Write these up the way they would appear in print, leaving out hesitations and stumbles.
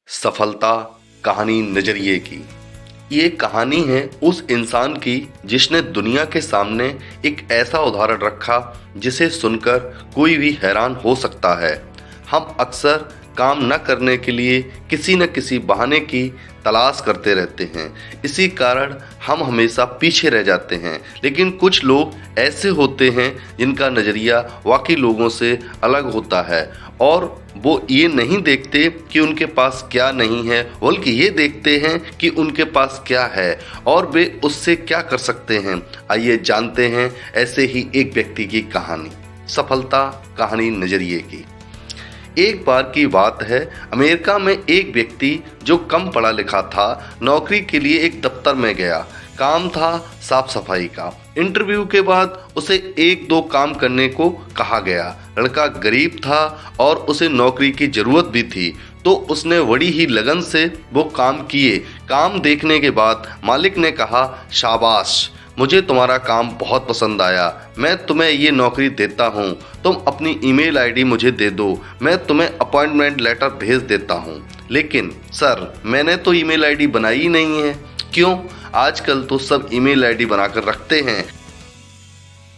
सफलता कहानी नजरिए की। ये कहानी है उस इंसान की जिसने दुनिया के सामने एक ऐसा उदाहरण रखा जिसे सुनकर कोई भी हैरान हो सकता है। हम अक्सर काम न करने के लिए किसी न किसी बहाने की तलाश करते रहते हैं, इसी कारण हम हमेशा पीछे रह जाते हैं। लेकिन कुछ लोग ऐसे होते हैं जिनका नज़रिया वाकई लोगों से अलग होता है और वो ये नहीं देखते कि उनके पास क्या नहीं है, बल्कि ये देखते हैं कि उनके पास क्या है और वे उससे क्या कर सकते हैं। आइए जानते हैं ऐसे ही एक व्यक्ति की कहानी, सफलता कहानी नजरिए की। एक बार की बात है, अमेरिका में एक व्यक्ति जो कम पढ़ा लिखा था, नौकरी के लिए एक दफ्तर में गया। काम था साफ सफाई का। इंटरव्यू के बाद उसे एक दो काम करने को कहा गया। लड़का गरीब था और उसे नौकरी की ज़रूरत भी थी, तो उसने बड़ी ही लगन से वो काम किए। काम देखने के बाद मालिक ने कहा, शाबाश, मुझे तुम्हारा काम बहुत पसंद आया, मैं तुम्हें ये नौकरी देता हूँ। तुम अपनी ईमेल आईडी मुझे दे दो, मैं तुम्हें अपॉइंटमेंट लेटर भेज देता हूँ। लेकिन सर, मैंने तो ईमेल आईडी बनाई ही नहीं है। क्यों? आजकल तो सब ईमेल आईडी बनाकर रखते हैं,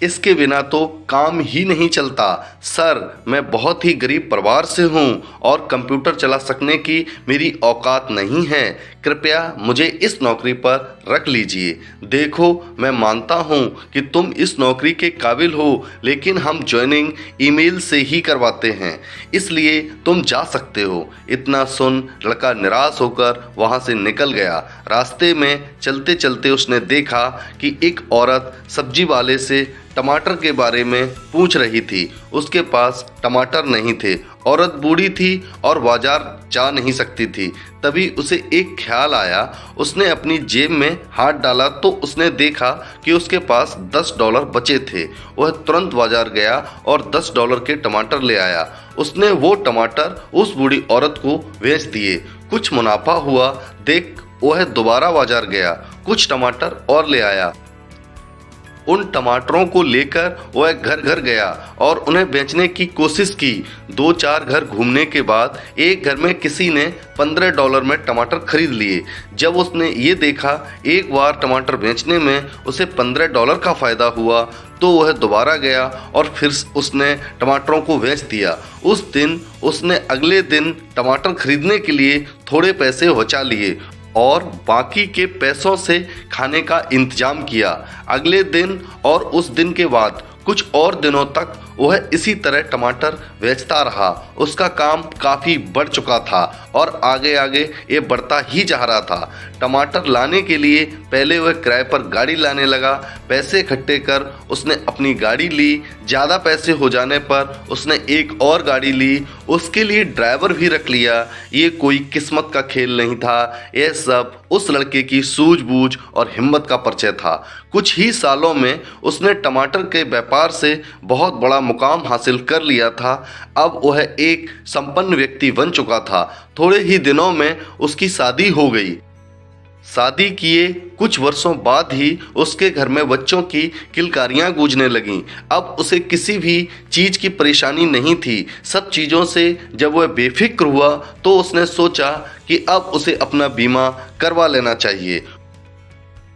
इसके बिना तो काम ही नहीं चलता। सर, मैं बहुत ही गरीब परिवार से हूँ और कंप्यूटर चला सकने की मेरी औकात नहीं है। कृपया मुझे इस नौकरी पर रख लीजिए। देखो, मैं मानता हूँ कि तुम इस नौकरी के काबिल हो, लेकिन हम ज्वाइनिंग ईमेल से ही करवाते हैं, इसलिए तुम जा सकते हो। इतना सुन लड़का निराश होकर वहाँ से निकल गया। रास्ते में चलते चलते उसने देखा कि एक औरत सब्जी वाले से टमाटर के बारे में पूछ रही थी। उसके पास टमाटर नहीं थे। औरत बूढ़ी थी और बाजार जा नहीं सकती थी। तभी उसे एक ख्याल आया। उसने अपनी जेब में हाथ डाला तो उसने देखा कि उसके पास $10 बचे थे। वह तुरंत बाजार गया और $10 के टमाटर ले आया। उसने वो टमाटर उस बूढ़ी औरत को बेच दिए। कुछ मुनाफा हुआ देख वह दोबारा बाजार गया, कुछ टमाटर और ले आया। उन टमाटरों को लेकर वह घर घर गया और उन्हें बेचने की कोशिश की। 2-4 घर घूमने के बाद एक घर में किसी ने $15 में टमाटर खरीद लिए। जब उसने ये देखा एक बार टमाटर बेचने में उसे $15 का फ़ायदा हुआ, तो वह दोबारा गया और फिर उसने टमाटरों को बेच दिया। उस दिन उसने अगले दिन टमाटर खरीदने के लिए थोड़े पैसे बचा लिए और बाकी के पैसों से खाने का इंतजाम किया। अगले दिन और उस दिन के बाद कुछ और दिनों तक वह इसी तरह टमाटर बेचता रहा। उसका काम काफ़ी बढ़ चुका था और आगे आगे ये बढ़ता ही जा रहा था। टमाटर लाने के लिए पहले वह किराए पर गाड़ी लाने लगा। पैसे इकट्ठे कर उसने अपनी गाड़ी ली। ज़्यादा पैसे हो जाने पर उसने एक और गाड़ी ली, उसके लिए ड्राइवर भी रख लिया। ये कोई किस्मत का खेल नहीं था, यह सब उस लड़के की सूझबूझ और हिम्मत का परिचय था। कुछ ही सालों में उसने टमाटर के व्यापार से बहुत बड़ा मुकाम हासिल कर लिया था। अब वह एक संपन्न व्यक्ति बन चुका था। थोड़े ही दिनों में उसकी शादी हो गई। शादी किए कुछ वर्षों बाद ही उसके घर में बच्चों की किलकारियां गूंजने लगीं। अब उसे किसी भी चीज़ की परेशानी नहीं थी। सब चीज़ों से जब वह बेफिक्र हुआ तो उसने सोचा कि अब उसे अपना बीमा करवा लेना चाहिए।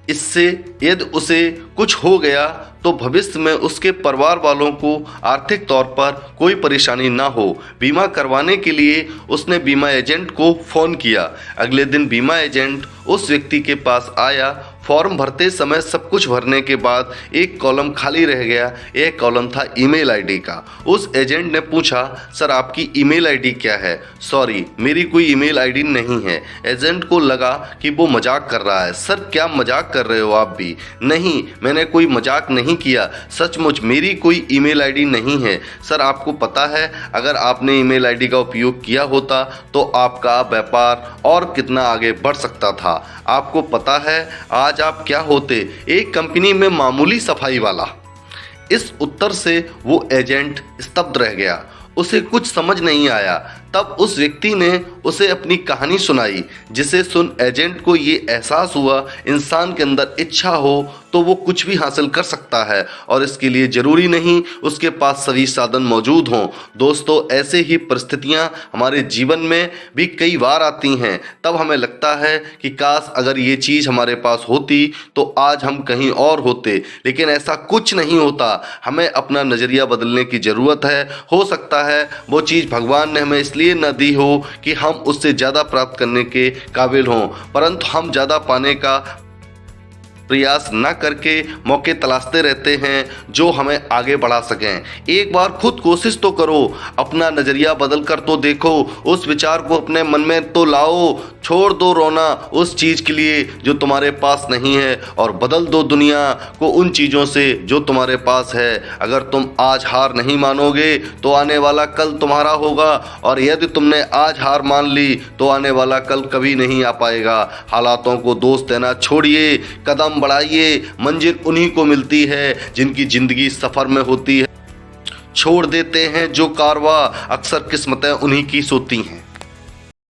इससे यदि उसे कुछ हो गया तो भविष्य में उसके परिवार वालों को आर्थिक तौर पर कोई परेशानी ना हो। बीमा करवाने के लिए उसने बीमा एजेंट को फ़ोन किया। अगले दिन बीमा एजेंट उस व्यक्ति के पास आया। फॉर्म भरते समय सब कुछ भरने के बाद एक कॉलम खाली रह गया। यह कॉलम था ईमेल आईडी का। उस एजेंट ने पूछा, सर आपकी ईमेल आईडी क्या है? सॉरी, मेरी कोई ईमेल आईडी नहीं है। एजेंट को लगा कि वो मजाक कर रहा है। सर, क्या मजाक कर रहे हो आप भी? नहीं, मैंने कोई मजाक नहीं किया, सचमुच मेरी कोई ईमेल आईडी नहीं है। सर, आपको पता है अगर आपने ईमेल आईडी का उपयोग किया होता तो आपका व्यापार और कितना आगे बढ़ सकता था। आपको पता है आज आप क्या होते? एक कंपनी में मामूली सफाई वाला। इस उत्तर से वो एजेंट स्तब्ध रह गया। उसे कुछ समझ नहीं आया। तब उस व्यक्ति ने उसे अपनी कहानी सुनाई, जिसे सुन एजेंट को ये एहसास हुआ इंसान के अंदर इच्छा हो तो वो कुछ भी हासिल कर सकता है और इसके लिए ज़रूरी नहीं उसके पास सभी साधन मौजूद हों। दोस्तों, ऐसे ही परिस्थितियां हमारे जीवन में भी कई बार आती हैं। तब हमें लगता है कि काश अगर ये चीज़ हमारे पास होती तो आज हम कहीं और होते, लेकिन ऐसा कुछ नहीं होता। हमें अपना नज़रिया बदलने की ज़रूरत है। हो सकता है वो चीज़ भगवान ने हमें इसलिए न दी हो कि हम उससे ज़्यादा प्राप्त करने के काबिल हों, परंतु हम ज़्यादा पाने का प्रयास न करके मौके तलाशते रहते हैं जो हमें आगे बढ़ा सकें। एक बार खुद कोशिश तो करो, अपना नज़रिया बदल कर तो देखो, उस विचार को अपने मन में तो लाओ, छोड़ दो रोना उस चीज़ के लिए जो तुम्हारे पास नहीं है और बदल दो दुनिया को उन चीज़ों से जो तुम्हारे पास है। अगर तुम आज हार नहीं मानोगे तो आने वाला कल तुम्हारा होगा, और यदि तुमने आज हार मान ली तो आने वाला कल कभी नहीं आ पाएगा। हालातों को दोष देना छोड़िए, कदम बढ़ाइए। मंजिल उन्हीं को मिलती है जिनकी जिंदगी सफर में होती है। छोड़ देते हैं जो कारवां, अक्सर किस्मतें उन्हीं की सोती हैं।